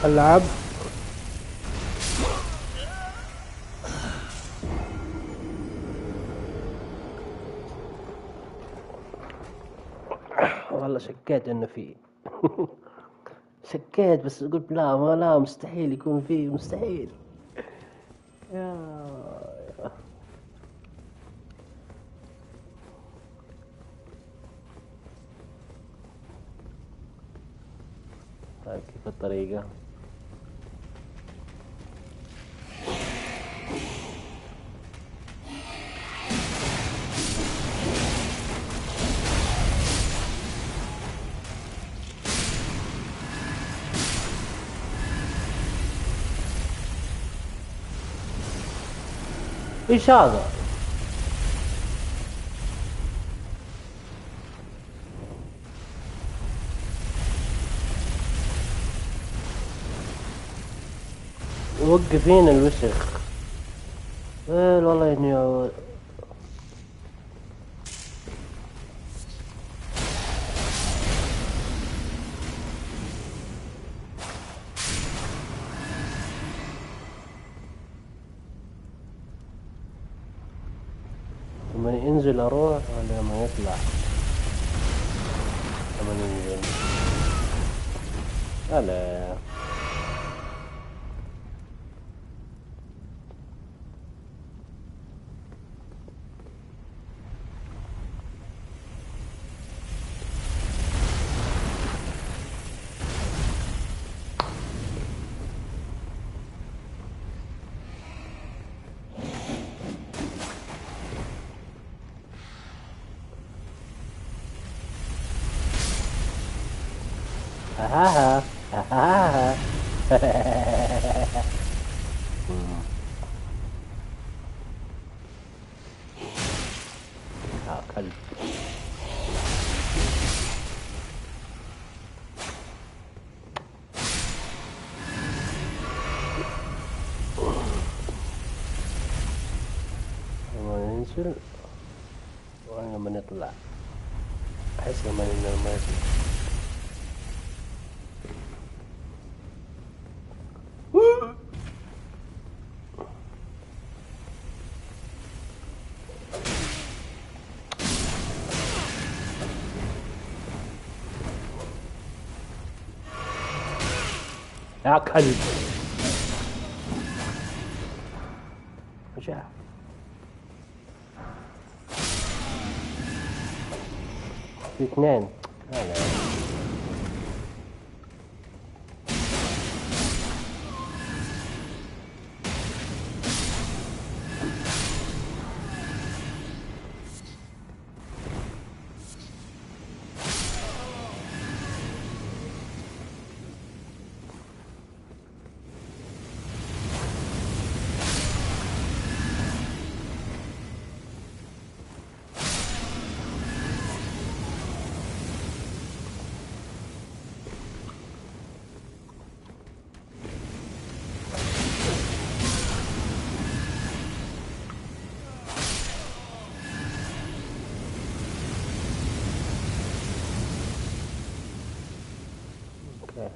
العب. والله شكيت انه فيه. شكيت بس قلت لا، ما لا، مستحيل يكون فيه، مستحيل. يا طيب كيف الطريقة؟ ايش هذا؟ وقفين الوسخ. ايه والله اني لما ينزل اروح ولا لما يطلع؟ لما ينزل. هلا. ها ها ها كلب. لما ينزل ولما نطلع، أحس لما يطلع. يا كلب. وجع. في اثنين. لا. اوكي.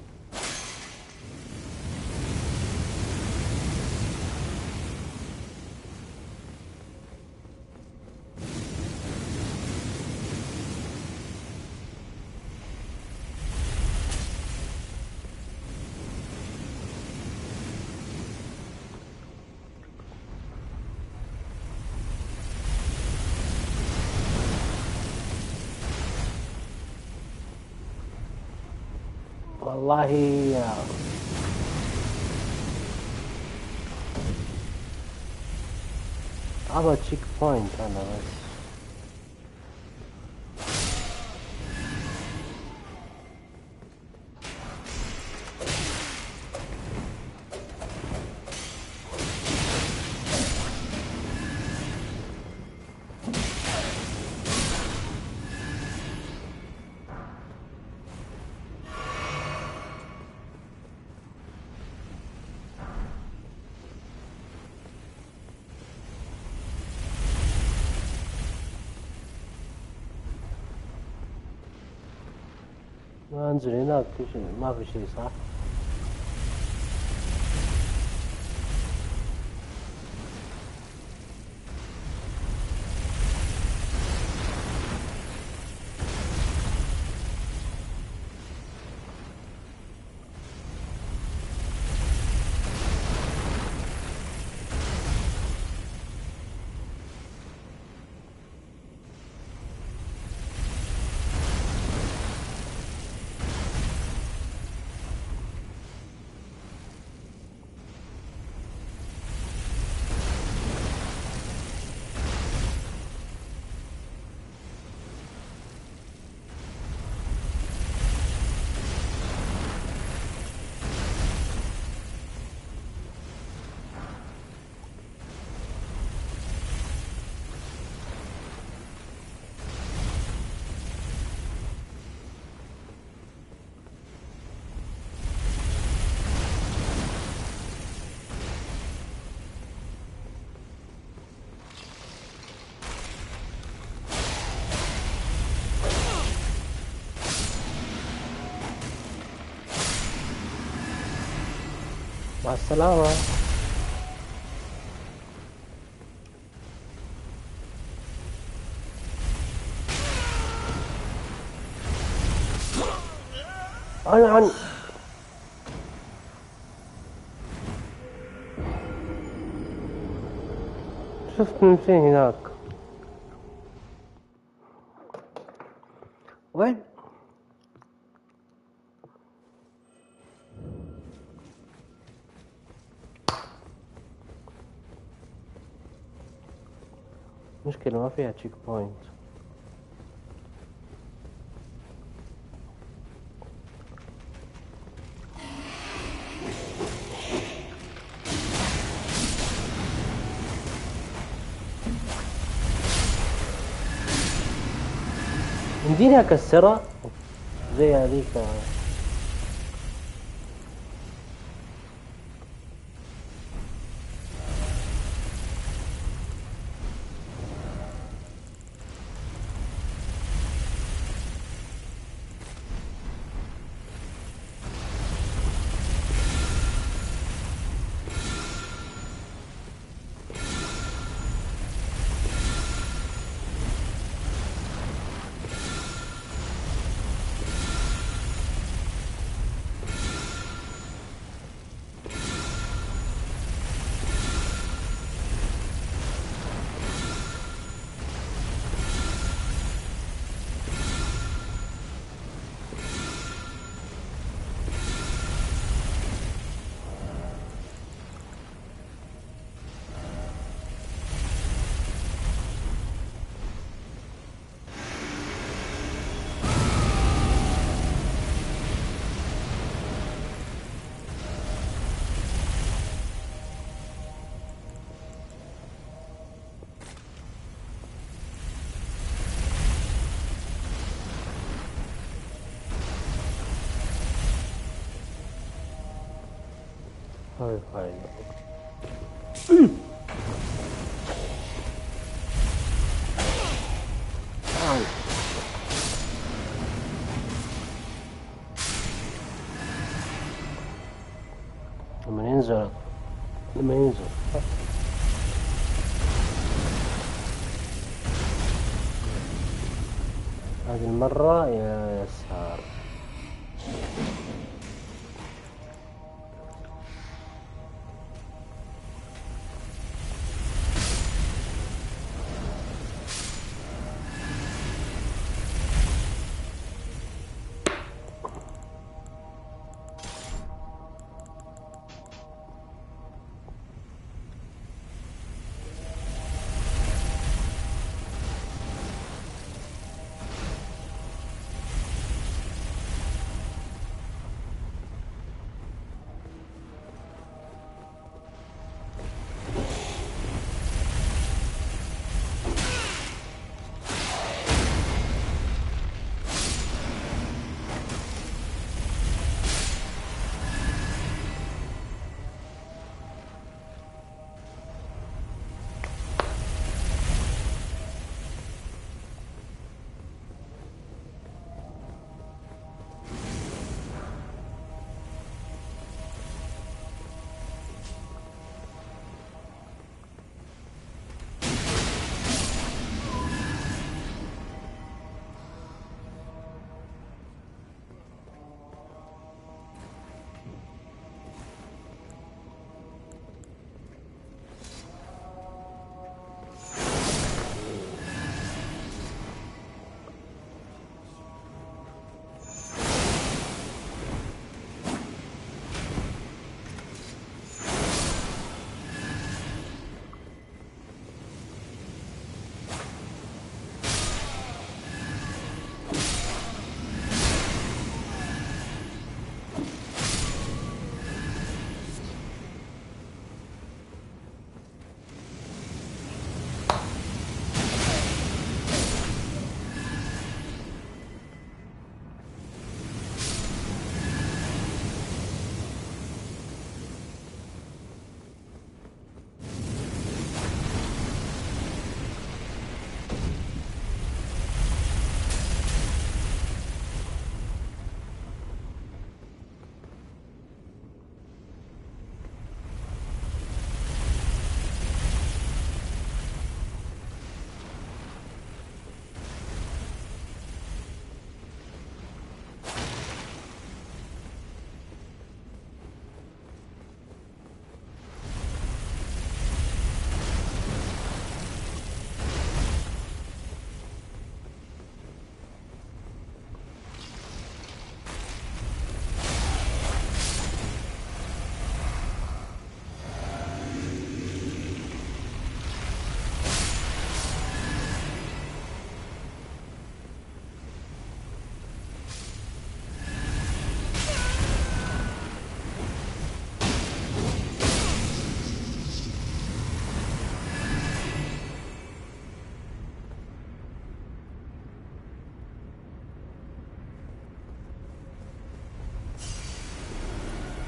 والله ابغى تشيك بوينت انا بس. ما انزل هناك في شيء، ما في شيء صح؟ مع السلامة. أنا شفت من فين هناك؟ وين؟ مشكلة ما فيها تشيك بوينت. يمديني أكسرها زي هذيك. هاي لما ينزل لما ينزل هذه المرة يا يسار.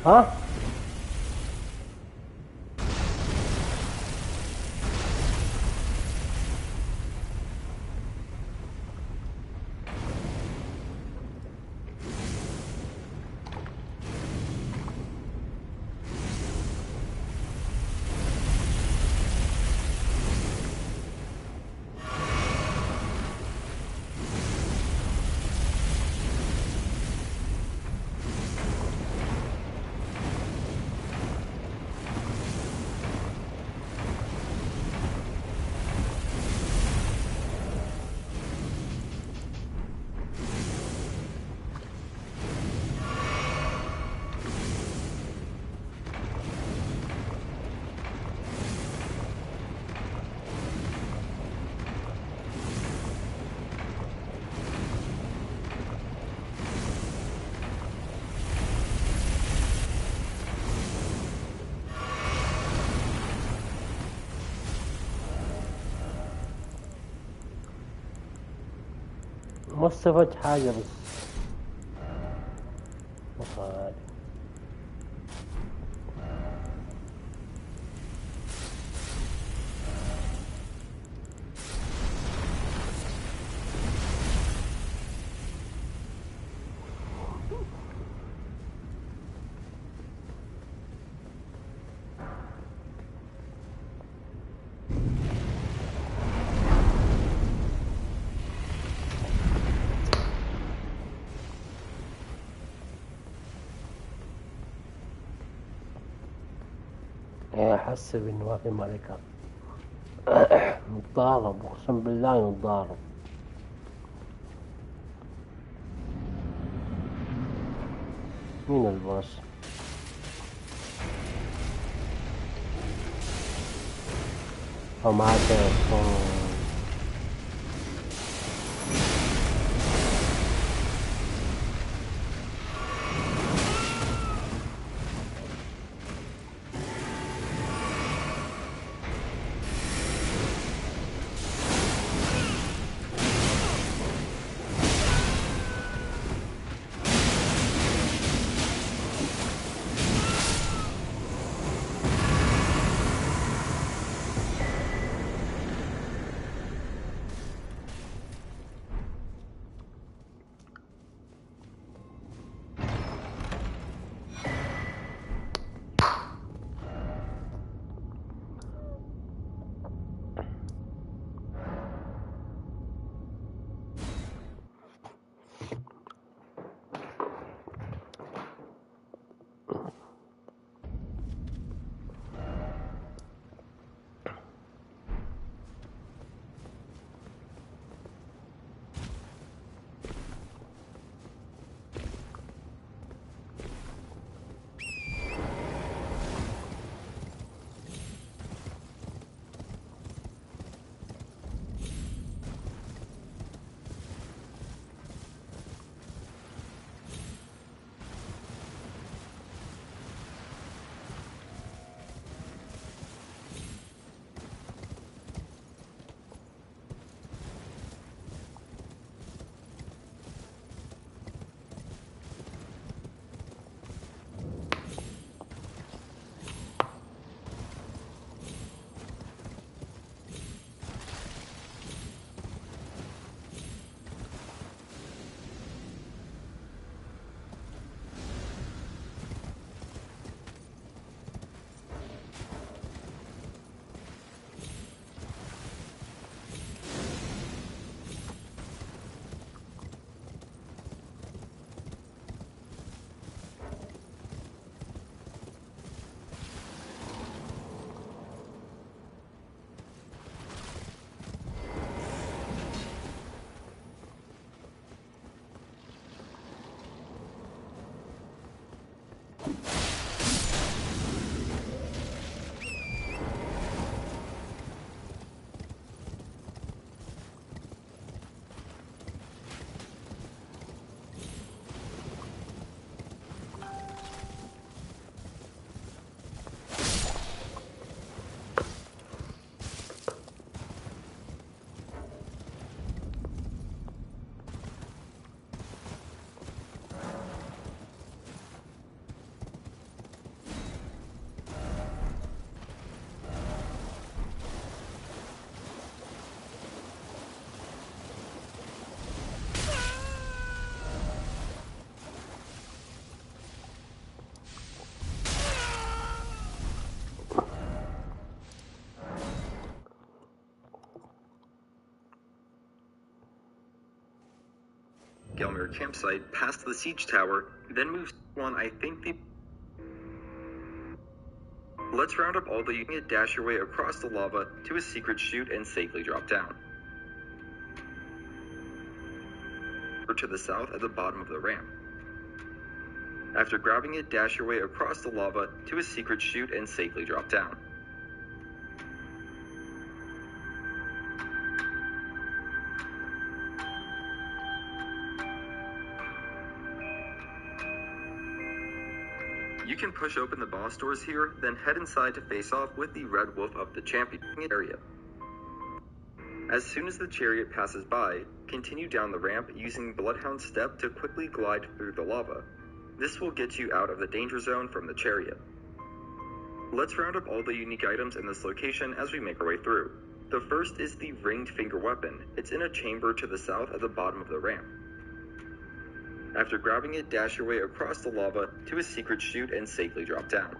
ها؟ ما استفدت حاجة بس. مصاري. أحسب إنه ما في ملكة. نتضارب، أقسم بالله نتضارب. مين الباص؟ أو معاه تلفون. from your campsite past the siege tower, then move one. Let's round up all the you can dash your way across the lava to a secret chute and safely drop down. Or to the south at the bottom of the ramp. After grabbing it, dash your way across the lava to a secret chute and safely drop down. You can push open the boss doors here, then head inside to face off with the Red Wolf of the champion area. As soon as the chariot passes by, continue down the ramp using Bloodhound's Step to quickly glide through the lava. This will get you out of the danger zone from the chariot. Let's round up all the unique items in this location as we make our way through. The first is the ringed finger weapon. It's in a chamber to the south at the bottom of the ramp. After grabbing it, dash your way across the lava to a secret chute and safely drop down.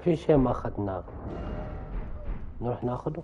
في شيء ما أخذناه نروح ناخده.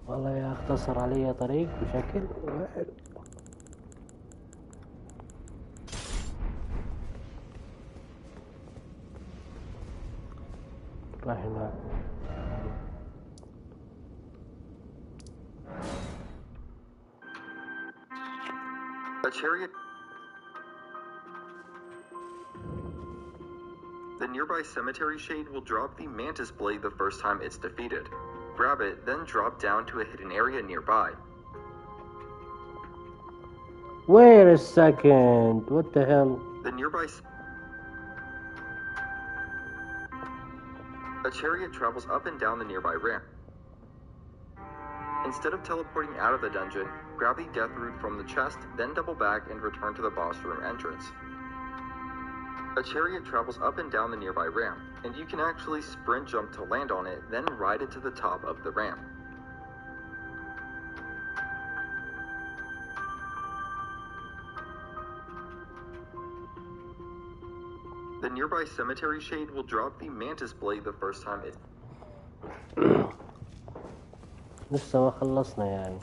والله يا اختصر علي طريق بشكل حلو. راح هنا A chariot. The nearby cemetery shade will drop the mantis blade the first time it's defeated. Grab it, then drop down to a hidden area nearby. Wait a second, what the hell? The nearby... A chariot travels up and down the nearby ramp. Instead of teleporting out of the dungeon, grab the death root from the chest, then double back and return to the boss room entrance. A chariot travels up and down the nearby ramp, and you can actually sprint jump to land on it, then ride it to the top of the ramp. The nearby cemetery shade will drop the mantis blade the first time it... لسه ما خلصنا يعني.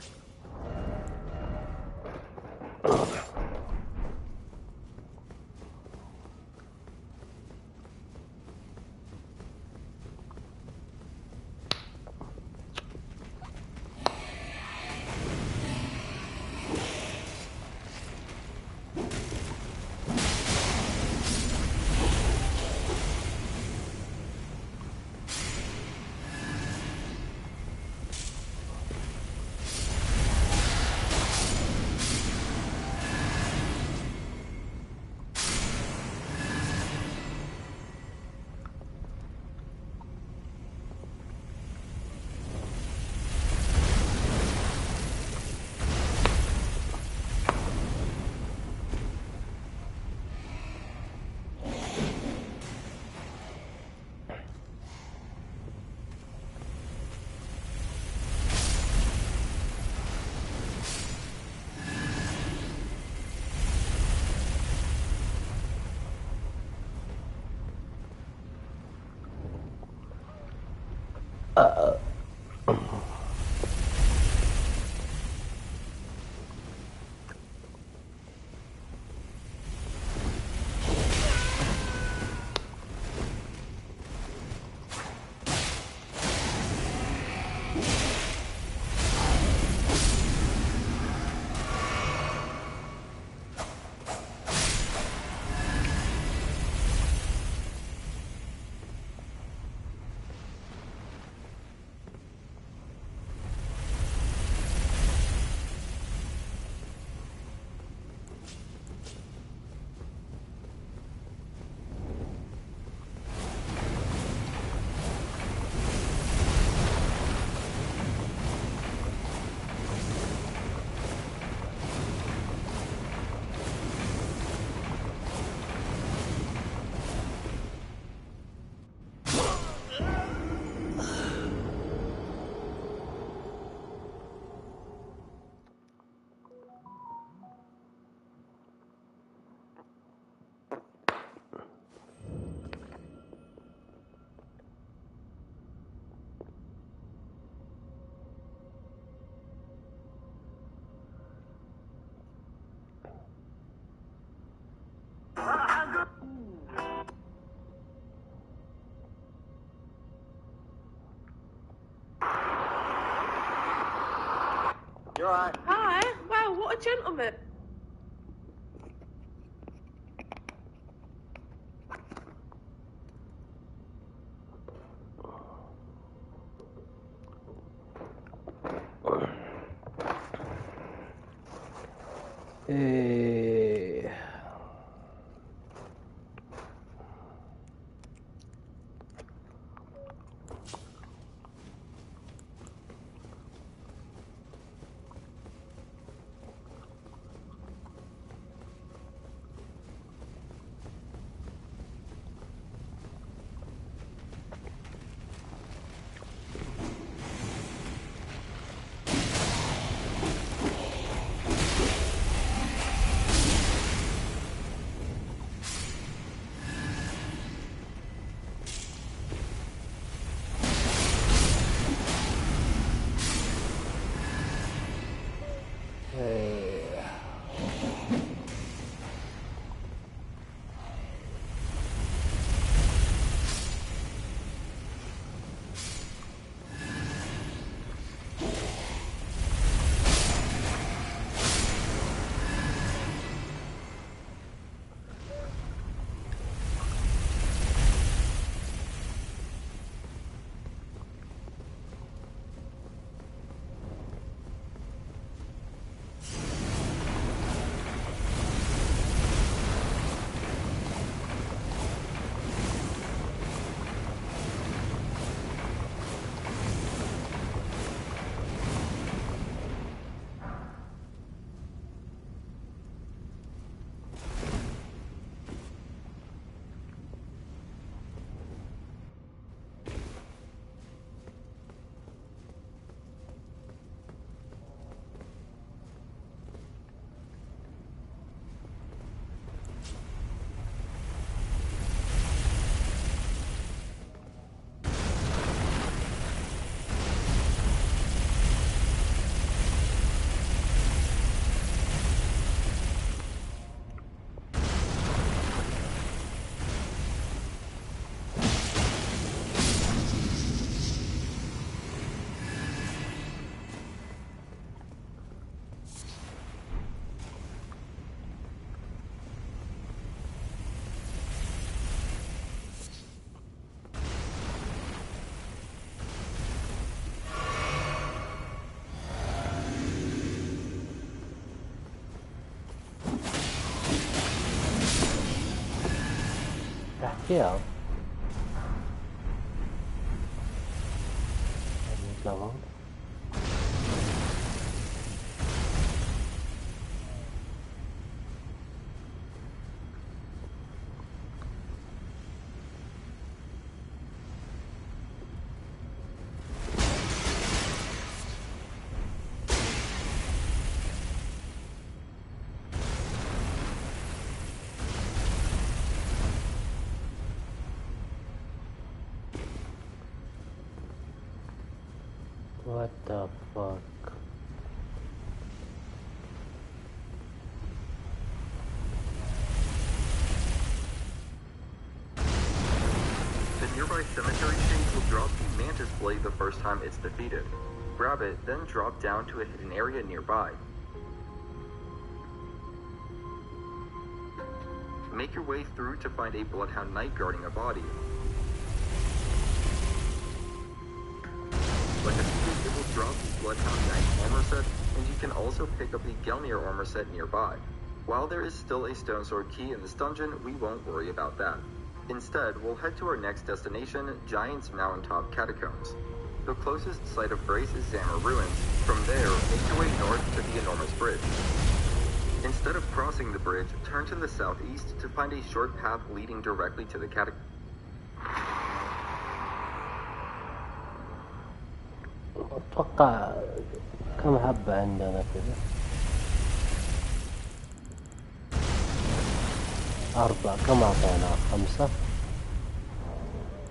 You're right. Hi. Wow, what a gentleman. إيه. Yeah. Level. What the fuck? The nearby cemetery shade will drop the Mantis Blade the first time it's defeated. Grab it, then drop down to a hidden area nearby. Make your way through to find a Bloodhound Knight guarding a body. Like a secret, it will drop the Bloodhound Knight armor set, and you can also pick up the Gelmir armor set nearby. While there is still a Stone Sword key in this dungeon, we won't worry about that. Instead, we'll head to our next destination, Giant's Mountaintop Catacombs. The closest site of grace is Zammer Ruins. From there, make your way north to the enormous bridge. Instead of crossing the bridge, turn to the southeast to find a short path leading directly to the catacombs. أتوقع كم حبة عندنا كذا؟ 4. كم أعطينا؟ 5.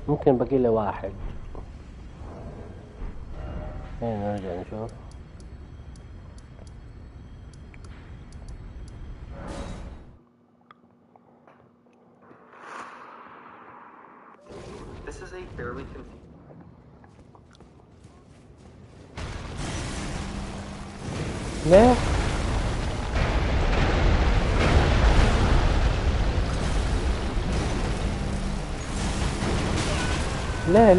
ممكن باقي لي 1. هنا نرجع نشوف. This is a fairly confusing. ليه؟ ليه؟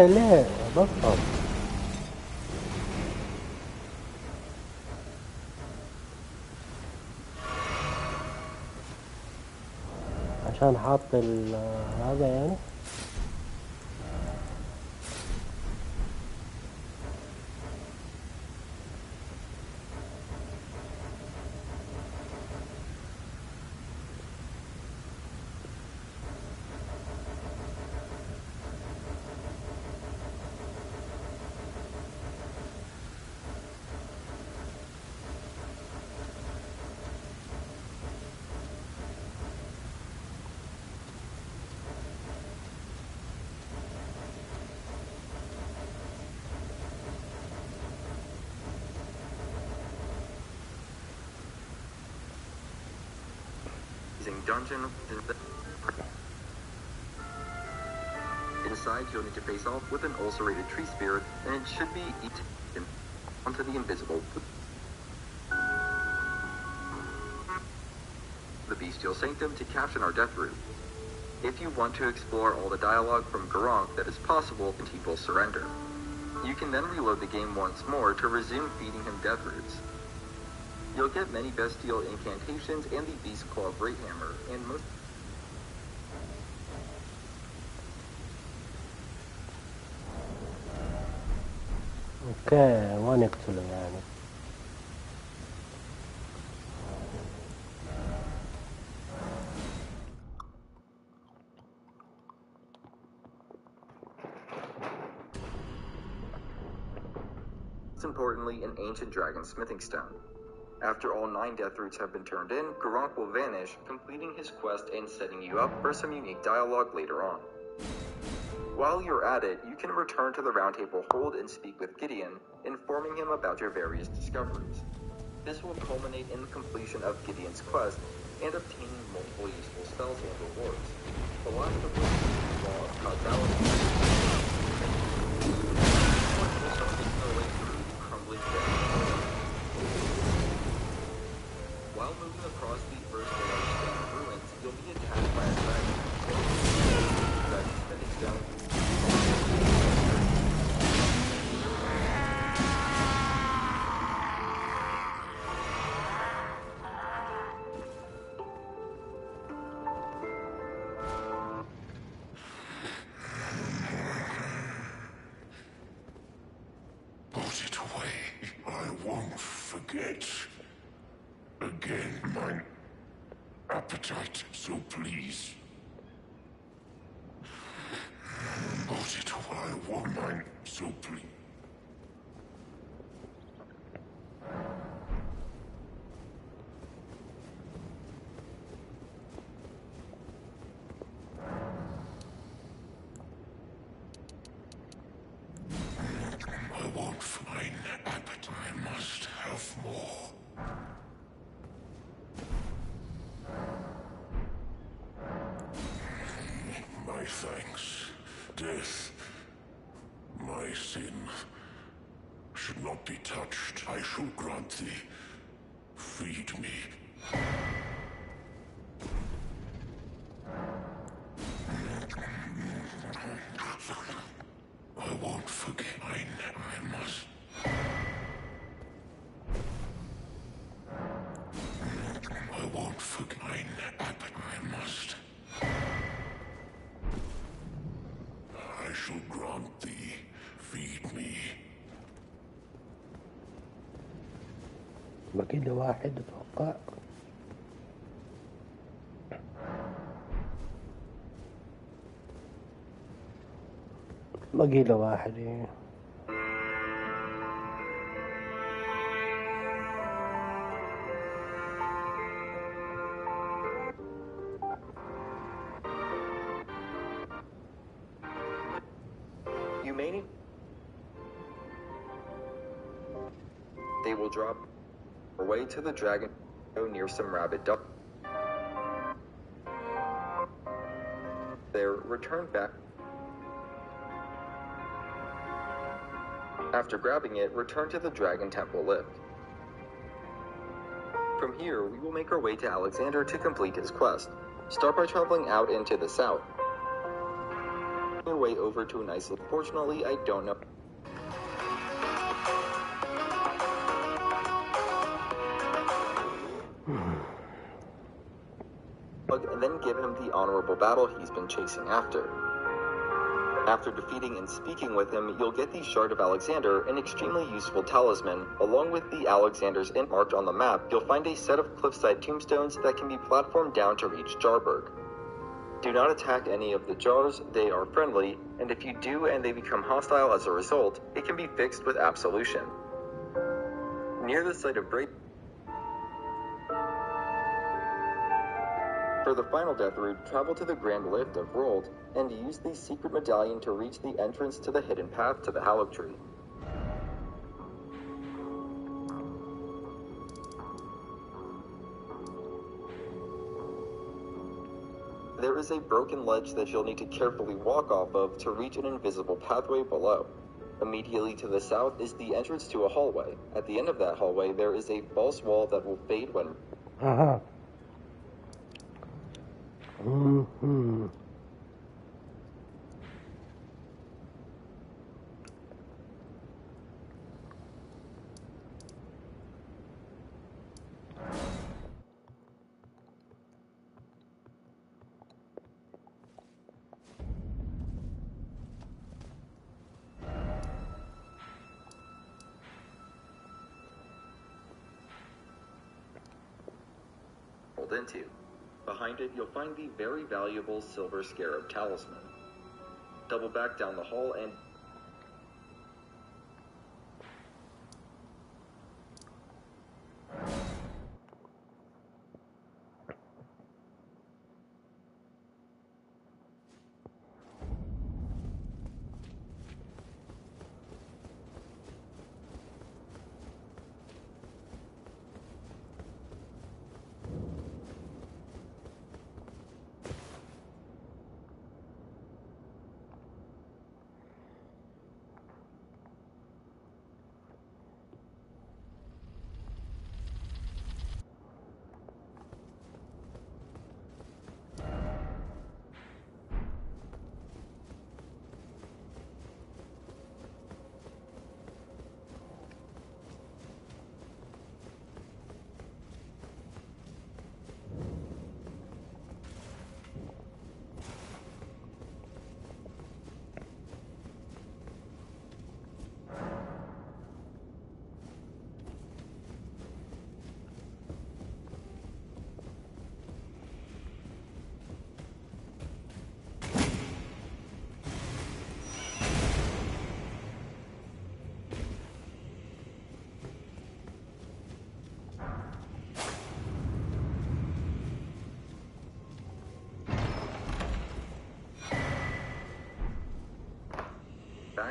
ليه بطل عشان حاط هذا يعني. Dungeon. Inside, you'll need to face off with an ulcerated tree spirit, and it should be eaten onto the invisible. The Bestial Sanctum to caption our death route. If you want to explore all the dialogue from Garunk that is possible, he will surrender. You can then reload the game once more to resume feeding him death roots. You'll get many bestial incantations and the Beast Claw Great Hammer, and most... اوكي ما نقتله يعني. Importantly, an ancient dragon smithing stone. After all 9 death roots have been turned in, Garunk will vanish, completing his quest and setting you up for some unique dialogue later on. While you're at it, you can return to the Round Table Hold and speak with Gideon, informing him about your various discoveries. This will culminate in the completion of Gideon's quest and obtaining multiple useful spells and rewards. The last of which is the Law of Causality. please. Was it while woman so please? I won't find appetite. I must have more. My thanks. Death, my sin, should not be touched. I shall grant thee. Feed me. I won't forget. I must. I won't forget. I must. I shall grant thee. Feed me. باقي له واحد اتوقع. باقي له واحد إيه. You may need... They will drop away to the dragon near some rabid duck. There, return back. After grabbing it, return to the Dragon Temple lift. From here, we will make our way to Alexander to complete his quest. Start by traveling out into the south. Your way over to an island. Fortunately, I don't know. And then give him the honorable battle he's been chasing after. After defeating and speaking with him, you'll get the Shard of Alexander, an extremely useful talisman. Along with the Alexander's int marked on the map, you'll find a set of cliffside tombstones that can be platformed down to reach Jarberg. Do not attack any of the jars, they are friendly, and if you do and they become hostile as a result, it can be fixed with absolution. Near the site of Break. For the final death route, travel to the Grand Lift of Rold, and use the secret medallion to reach the entrance to the hidden path to the Hallow Tree. There is a broken ledge that you'll need to carefully walk off of to reach an invisible pathway below. Immediately to the south is the entrance to a hallway. At the end of that hallway, there is a false wall that will fade when... Aha. Mm-hmm. into. Behind it, you'll find the very valuable Silver Scarab Talisman. Double back down the hall and...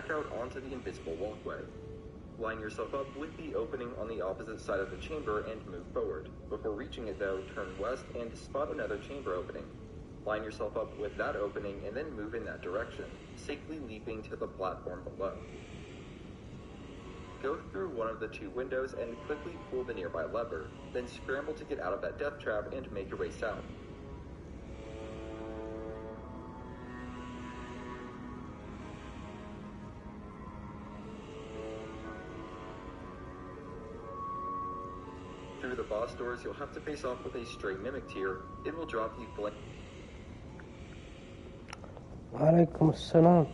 walk out onto the invisible walkway. Line yourself up with the opening on the opposite side of the chamber and move forward. Before reaching it though, turn west and spot another chamber opening. Line yourself up with that opening and then move in that direction, safely leaping to the platform below. Go through one of the two windows and quickly pull the nearby lever, then scramble to get out of that death trap and make your way south. Through the boss doors, you'll have to face off with a stray mimic tier. It will drop you blank. وعليكم السلام.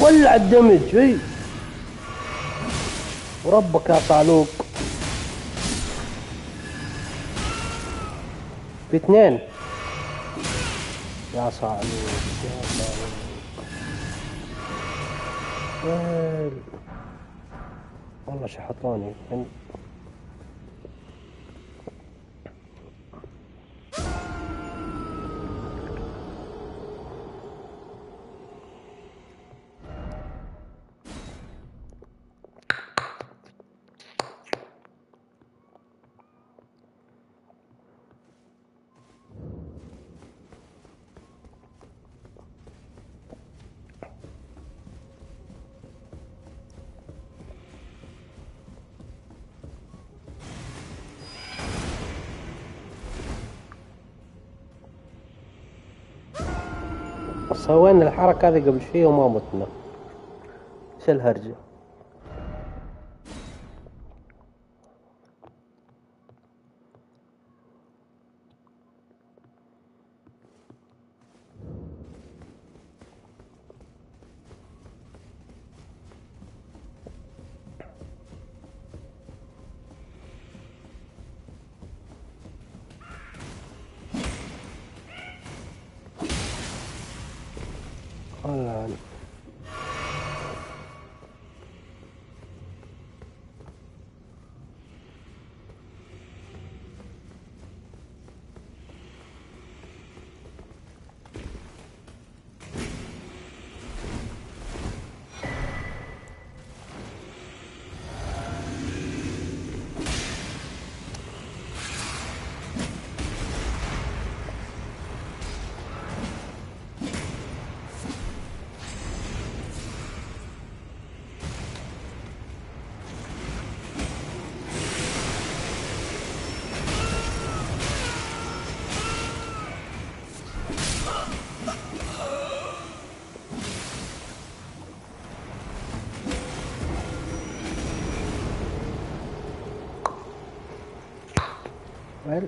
ولع الدمج اي وربك يا صعلوك. في اثنين يا صعلوك يا صعلوك. والله شحطوني. سوينا الحركة هذه قبل شوية وما متنا. ايش الهرجة؟ والله well.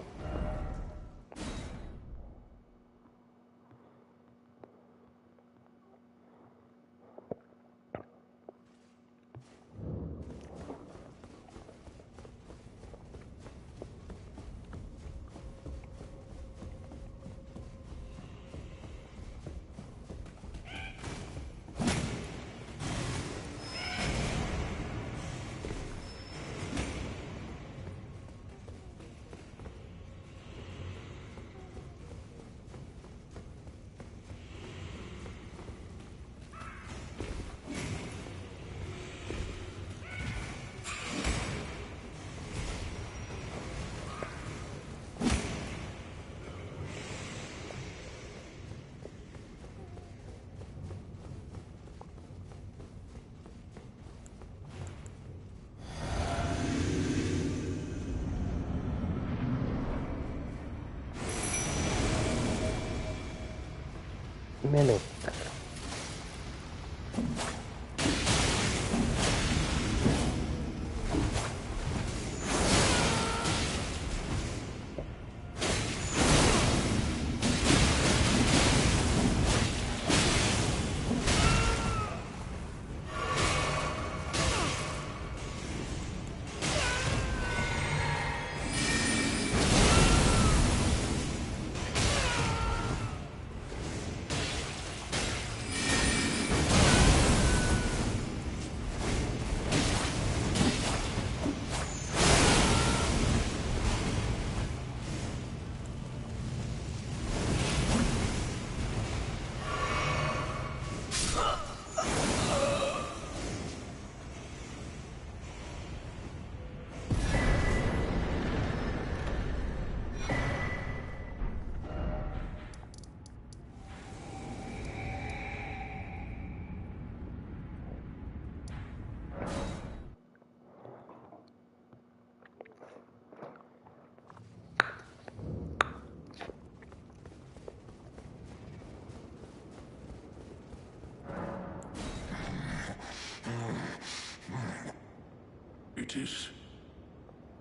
Minute.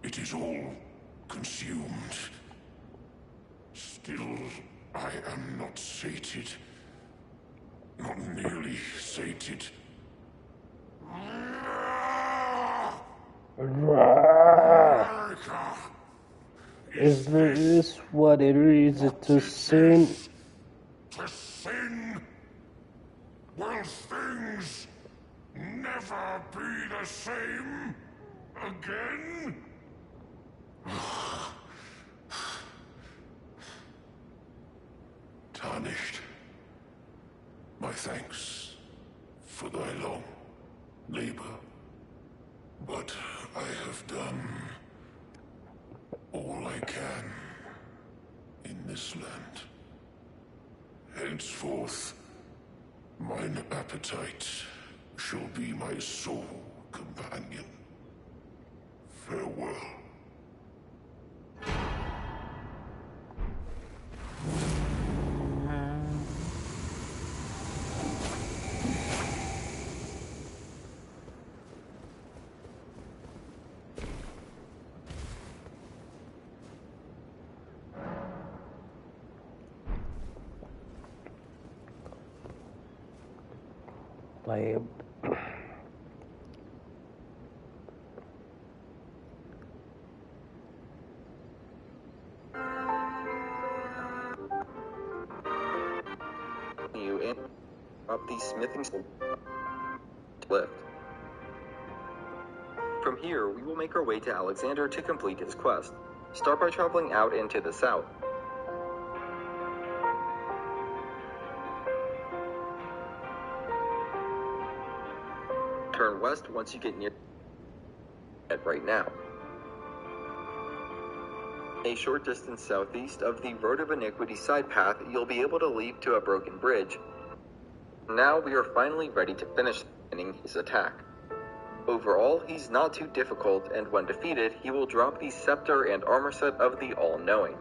It is all consumed. Still, I am not sated. Not nearly sated. Is this what it is to sin? To sin? Will things never be the same again? Tarnished, my thanks for thy long labor, but I have done all I can in this land. Henceforth, mine appetite shall be my sole companion. Farewell. طيب You and up the smithing lift. From here, we will make our way to Alexander to complete his quest. Start by traveling out into the south. Turn west once you get near right now. A short distance southeast of the Road of Iniquity side path, you'll be able to leap to a broken bridge. Now we are finally ready to finish his attack. Overall, he's not too difficult, and when defeated, he will drop the scepter and armor set of the All-Knowing.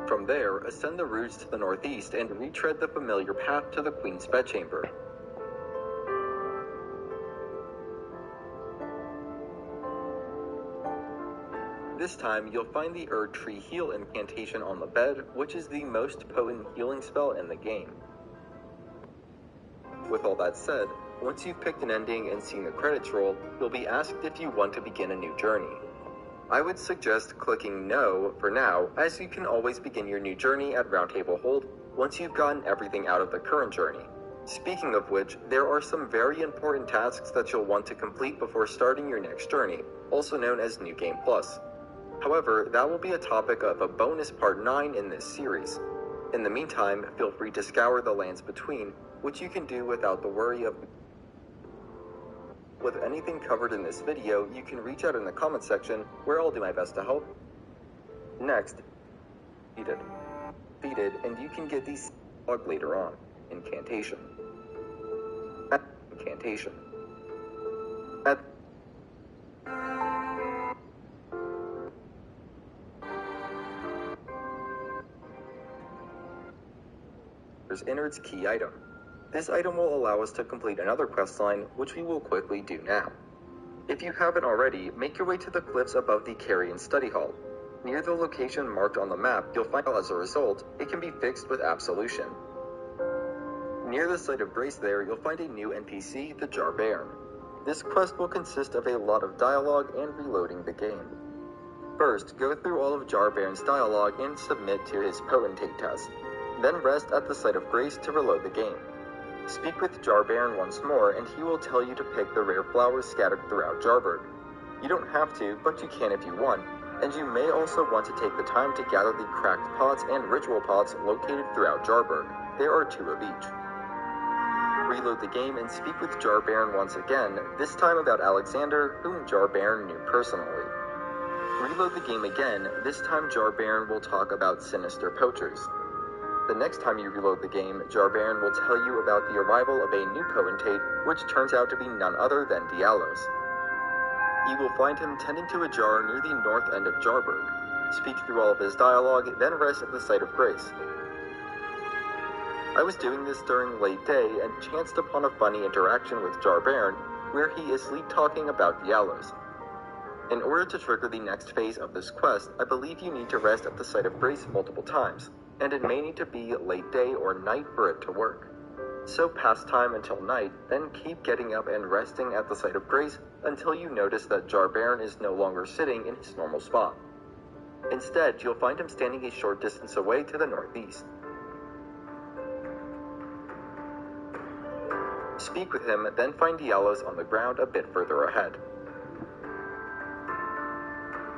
From there, ascend the routes to the northeast and retread the familiar path to the Queen's Bedchamber. This time, you'll find the Erd Tree Heal incantation on the bed, which is the most potent healing spell in the game. With all that said, once you've picked an ending and seen the credits roll, you'll be asked if you want to begin a new journey. I would suggest clicking no for now, as you can always begin your new journey at Round Table Hold once you've gotten everything out of the current journey. Speaking of which, there are some very important tasks that you'll want to complete before starting your next journey, also known as New Game Plus. However, that will be a topic of a bonus part 9 in this series. In the meantime, feel free to scour the lands between, which you can do without the worry of... With anything covered in this video, you can reach out in the comment section, where I'll do my best to help. Next, defeated, and you can get these log later on. Incantation. Incantation. Innard's key item. This item will allow us to complete another questline, which we will quickly do now. If you haven't already, make your way to the cliffs above the Carrion Study Hall. Near the location marked on the map, you'll find as a result, it can be fixed with absolution. Near the site of grace there, you'll find a new NPC, the Jar Baron. This quest will consist of a lot of dialogue and reloading the game. First, go through all of Jar Baron's dialogue and submit to his potentate test. Then rest at the site of grace to reload the game. Speak with Jar Baron once more, and he will tell you to pick the rare flowers scattered throughout Jarburg. You don't have to, but you can if you want, and you may also want to take the time to gather the cracked pots and ritual pots located throughout Jarburg. There are 2 of each. Reload the game and speak with Jar Baron once again, this time about Alexander, whom Jar Baron knew personally. Reload the game again, this time Jar Baron will talk about sinister poachers. The next time you reload the game, Jar Baron will tell you about the arrival of a new potentate, which turns out to be none other than Dialos. You will find him tending to a jar near the north end of Jarburg. Speak through all of his dialogue, then rest at the site of grace. I was doing this during late day and chanced upon a funny interaction with Jar Baron where he is sleep-talking about Diallos. In order to trigger the next phase of this quest, I believe you need to rest at the site of grace multiple times, and it may need to be late day or night for it to work. So pass time until night, then keep getting up and resting at the site of grace until you notice that Jar Baron is no longer sitting in his normal spot. Instead, you'll find him standing a short distance away to the northeast. Speak with him, then find Diallos on the ground a bit further ahead.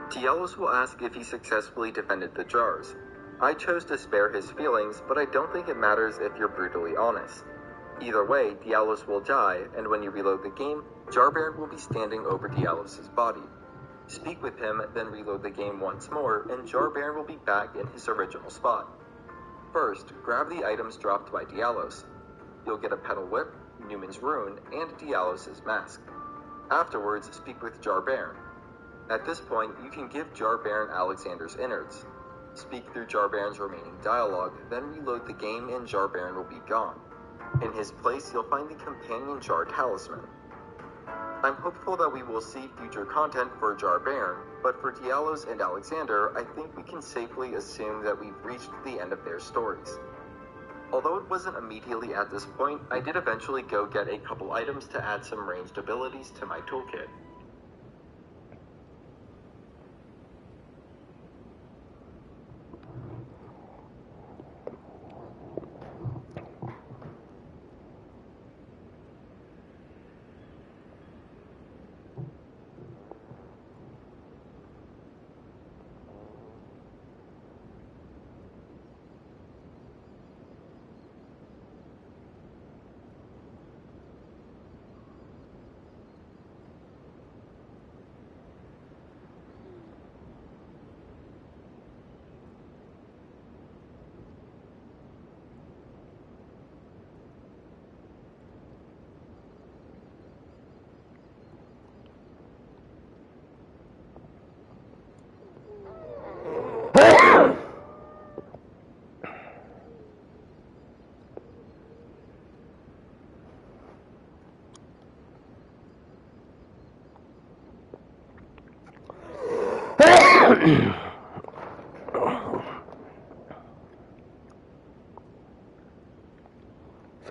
Diallos will ask if he successfully defended the jars. I chose to spare his feelings, but I don't think it matters if you're brutally honest. Either way, Diallos will die, and when you reload the game, Jar Baron will be standing over Diallos' body. Speak with him, then reload the game once more, and Jar Baron will be back in his original spot. First, grab the items dropped by Diallos. You'll get a Petal Whip, Newman's Rune, and Diallos' mask. Afterwards, speak with Jar Baron. At this point, you can give Jar Baron Alexander's innards. Speak through Jar Baron's remaining dialogue, then reload the game and Jar Baron will be gone. In his place, you'll find the companion Jar Talisman. I'm hopeful that we will see future content for Jar Baron, but for Diallos and Alexander, I think we can safely assume that we've reached the end of their stories. Although it wasn't immediately at this point, I did eventually go get a couple items to add some ranged abilities to my toolkit.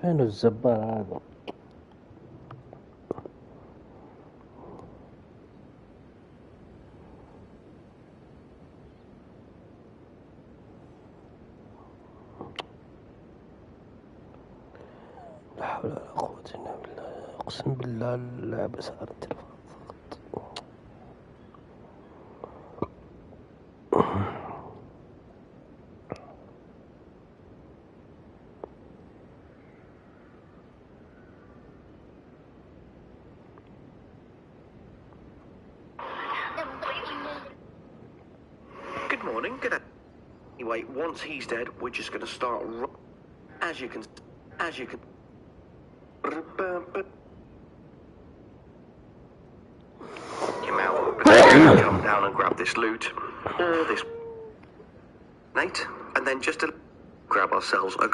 فين الزبال هذا؟ لا حول ولا قوة إلا بالله. أقسم بالله اللعبة صارت فقط. Good morning, good afternoon. Anyway, once he's dead, we're just going to start. As you can. Him out. Jump down and grab this loot, or this Nate, and then just to grab ourselves a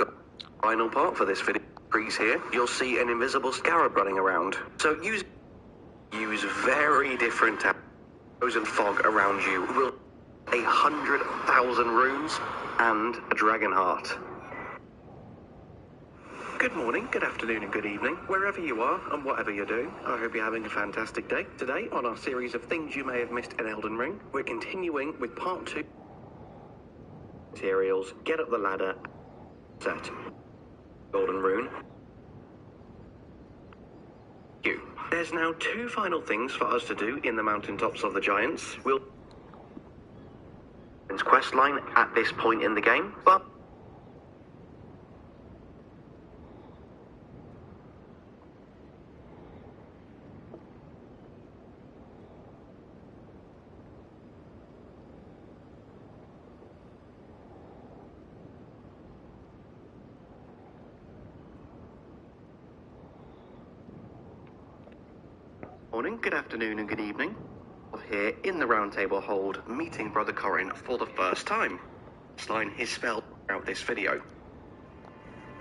final part for this video. Trees here, you'll see an invisible scarab running around. So use very different arrows and fog around you. Will 100,000 runes and a dragon heart. Good morning, good afternoon and good evening, wherever you are and whatever you're doing. I hope you're having a fantastic day. Today, on our series of things you may have missed in Elden Ring, we're continuing with part 2. Materials, get up the ladder, set. Golden rune. There's now 2 final things for us to do in the mountaintops of the giants. We'll quest line at this point in the game, but morning, good afternoon and good evening. Here in the Round Table Hold, meeting Brother Corin for the first time. Line his spell throughout this video.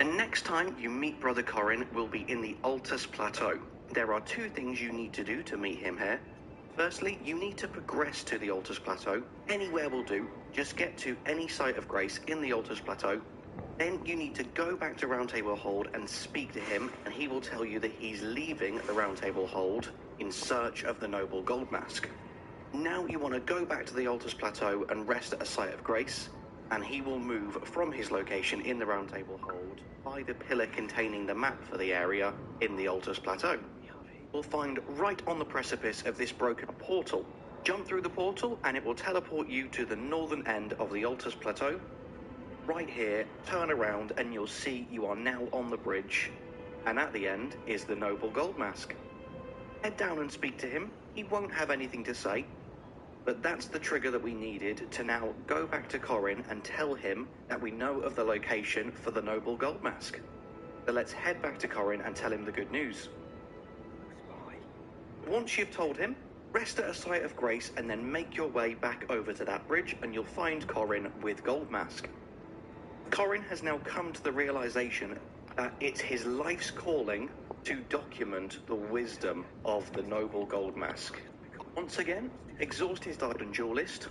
And next time you meet Brother Corin will be in the Altus Plateau. There are two things you need to do to meet him here. Firstly, you need to progress to the Altus Plateau. Anywhere will do. Just get to any site of grace in the Altus Plateau. Then you need to go back to Round Table Hold and speak to him, and he will tell you that he's leaving the Round Table Hold in search of the Noble Gold Mask. Now you want to go back to the Altus Plateau and rest at a site of grace, and he will move from his location in the Round Table Hold by the pillar containing the map for the area in the Altus Plateau. You'll find right on the precipice of this broken portal. Jump through the portal and it will teleport you to the northern end of the Altus Plateau. Right here, turn around and you'll see you are now on the bridge, and at the end is the Noble Gold Mask. Head down and speak to him. He won't have anything to say, but that's the trigger that we needed to now go back to Corin and tell him that we know of the location for the Noble Gold Mask. So let's head back to Corin and tell him the good news. Once you've told him, rest at a site of grace and then make your way back over to that bridge and you'll find Corin with Gold Mask. Corin has now come to the realization that it's his life's calling to document the wisdom of the Noble Gold Mask. Once again, exhaust his Diamond Duelist,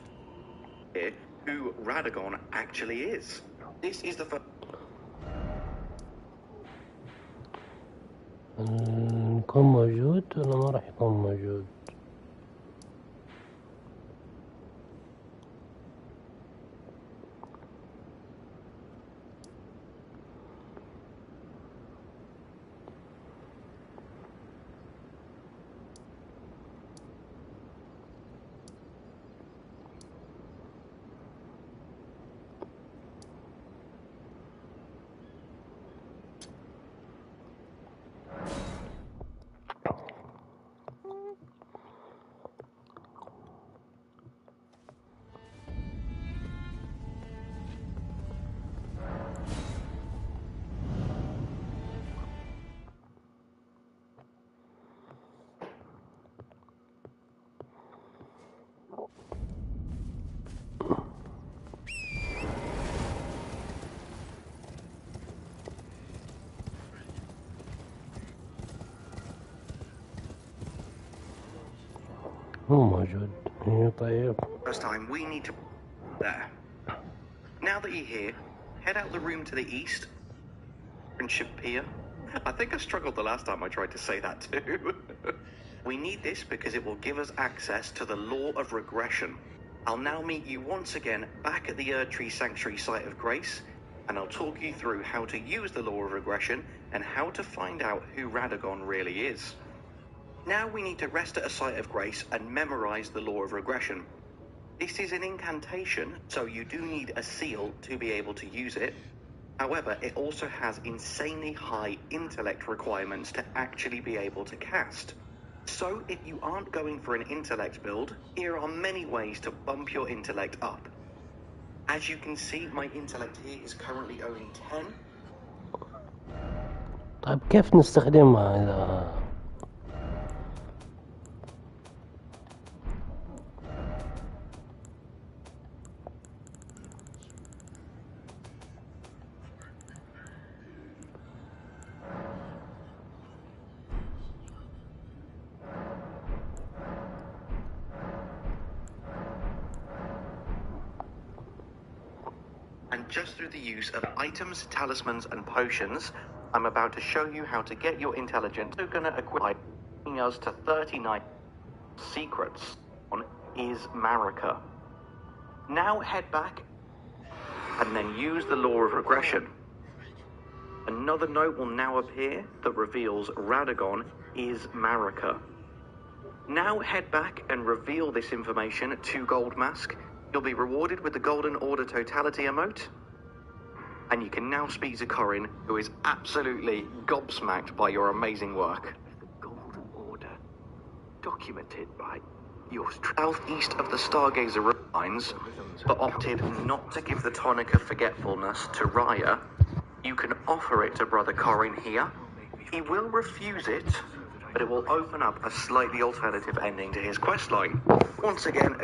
here, who Radagon actually is. This is the first... يكون موجود ولا ما راح يكون موجود؟ مو موجود. طيب. First time, we need to... There. Now that you're here, head out the room to the east. Friendship Pier. I think I struggled the last time I tried to say that too. We need this because it will give us access to the Law of Regression. I'll now meet you once again back at the Erdtree Sanctuary Site of Grace, and I'll talk you through how to use the Law of Regression and how to find out who Radagon really is. Now we need to rest at a site of grace and memorize the Law of Regression. This is an incantation, so you do need a seal to be able to use it. However, it also has insanely high intellect requirements to actually be able to cast. So if you aren't going for an intellect build, here are many ways to bump your intellect up. As you can see, my intellect here is currently only 10. طيب كيف نستخدمها إذا And just through the use of items, talismans, and potions, I'm about to show you how to get your intelligence. We're going to equip us to 39 secrets on is Marika. Now head back and then use the Law of Regression. Another note will now appear that reveals Radagon is Marika. Now head back and reveal this information to Gold Mask. You'll be rewarded with the Golden Order Totality emote. And you can now speak to Corin, who is absolutely gobsmacked by your amazing work. The Golden Order, documented by yours Southeast of the Stargazer lines, but opted not to give the tonic of forgetfulness to Raya. You can offer it to Brother Corin here. He will refuse it, but it will open up a slightly alternative ending to his questline. Once again,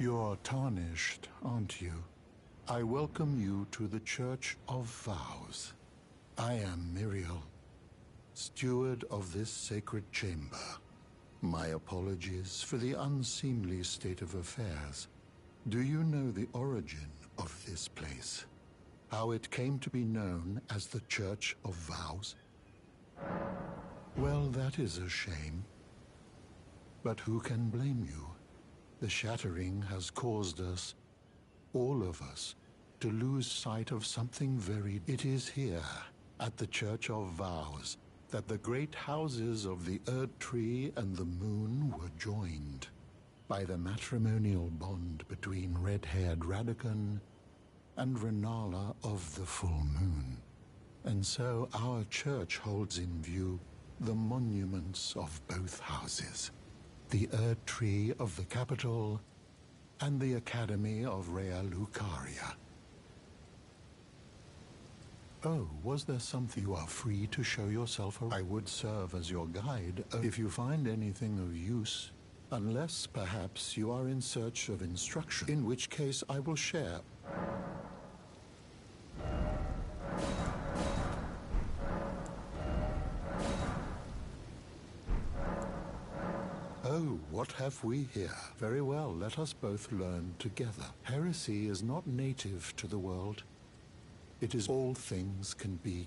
You're tarnished, aren't you? I welcome you to the Church of Vows. I am Miriel, steward of this sacred chamber. My apologies for the unseemly state of affairs. Do you know the origin of this place? How it came to be known as the Church of Vows? Well, that is a shame. But who can blame you? The shattering has caused us, all of us, to lose sight of something very... It is here, at the Church of Vows, that the great houses of the Erd Tree and the Moon were joined by the matrimonial bond between red-haired Radagon and Renala of the Full Moon. And so our church holds in view the monuments of both houses, the Erd Tree of the capital and the Academy of Rea Lucaria. Oh, was there something? You are free to show yourself. I would serve as your guide if you find anything of use, unless perhaps you are in search of instruction, in which case I will share. Oh, what have we here? Very well, let us both learn together. Heresy is not native to the world. It is all things can be.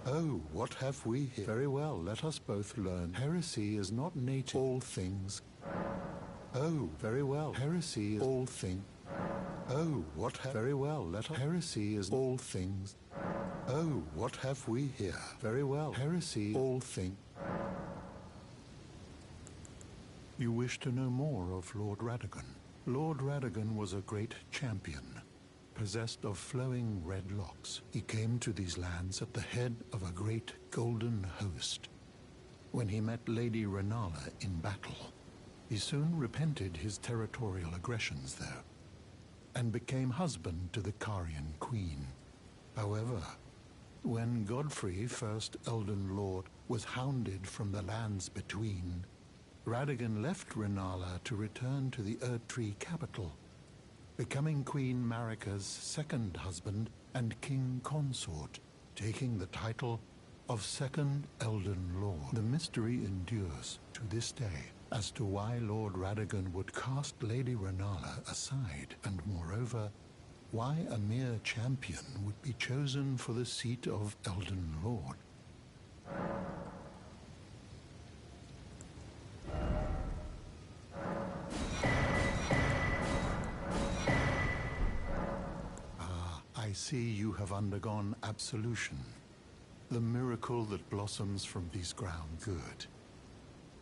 Oh, what have we here? Very well, let us both learn. Heresy is not native. All things. Oh, very well. Heresy is all things. Oh, what have... Very well, let us... Heresy is all things. Oh, what have we here? Very well. Heresy, all things. You wish to know more of Lord Radagon. Lord Radagon was a great champion, possessed of flowing red locks. He came to these lands at the head of a great golden host. When he met Lady Renala in battle, he soon repented his territorial aggressions there, and became husband to the Carian queen. However, when Godfrey, first Elden Lord, was hounded from the lands between, Radagon left Renala to return to the Erdtree capital, becoming Queen Marika's second husband and king consort, taking the title of Second Elden Lord. The mystery endures to this day as to why Lord Radagon would cast Lady Renala aside, and moreover, why a mere champion would be chosen for the seat of Elden Lord. I see you have undergone absolution. The miracle that blossoms from these grounds, good,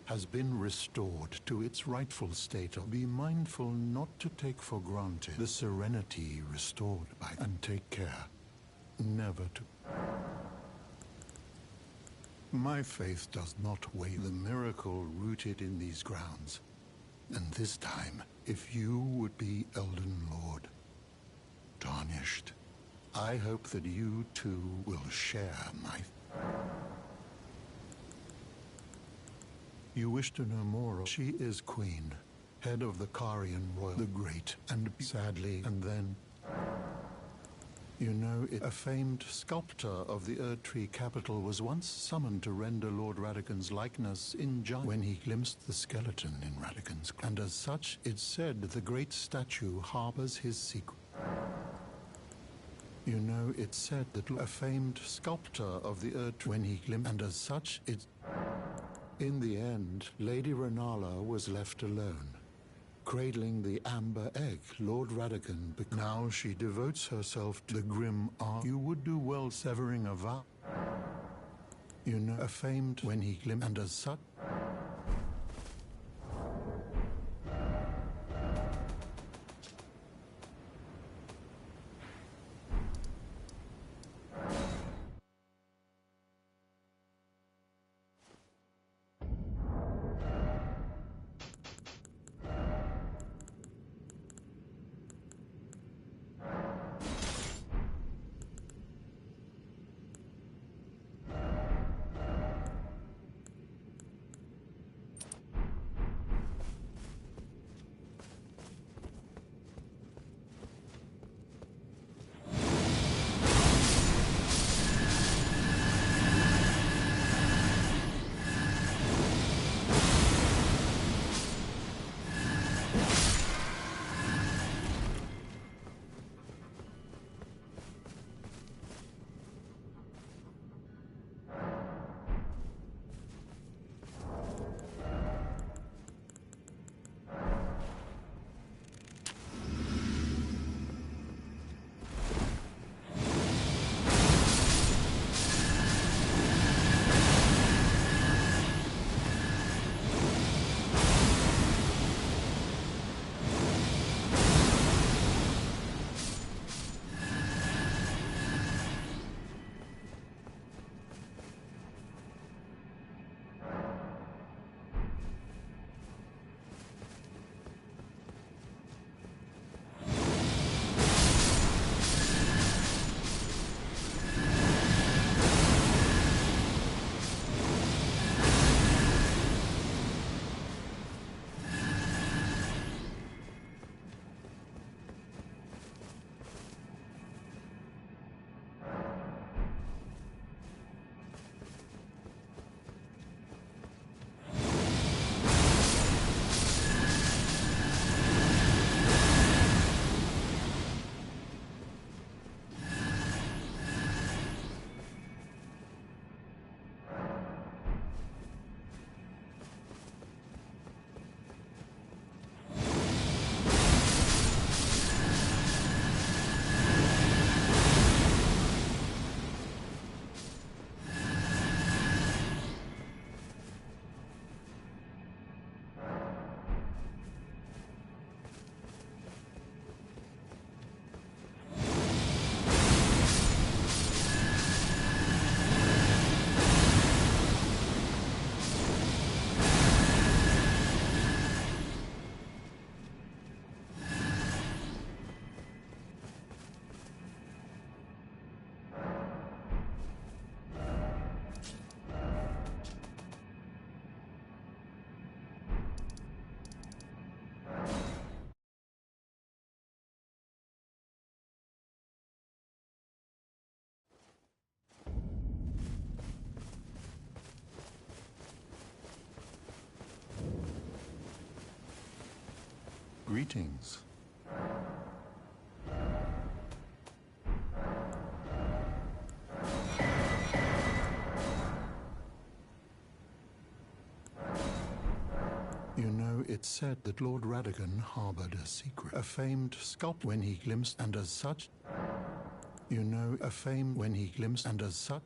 has been restored to its rightful state. Be mindful not to take for granted the serenity restored by, and take care never to. My faith does not weigh the miracle rooted in these grounds. And this time, if you would be Elden Lord, tarnished, I hope that you too will share my... You wish to know more of... She is queen, head of the Carian royal, the great, and sadly, and then... You know, a famed sculptor of the Erdtree capital was once summoned to render Lord Radagon's likeness in giant when he glimpsed the skeleton in Radagon's... And as such, it's said the great statue harbors his secret. You know, it's said that a famed sculptor of the Erdtree when he glimpsed... And as such, it's... In the end, Lady Renala was left alone, cradling the amber egg, Lord Radagon. Now she devotes herself to the grim art. You would do well severing a vow. You know, a famed when he glimpsed... And as such... Greetings. You know, it's said that Lord Radagon harbored a secret, a famed sculptor when he glimpsed, and as such, you know, a fame when he glimpsed, and as such.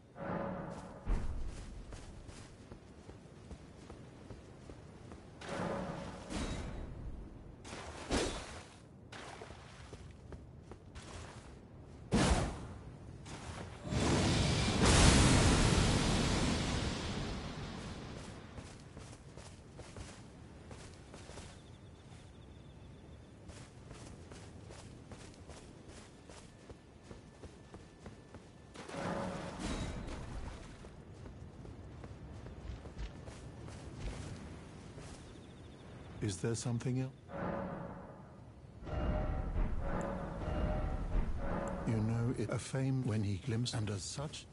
Is there something else? You know, a fame when he glimpsed, and as such,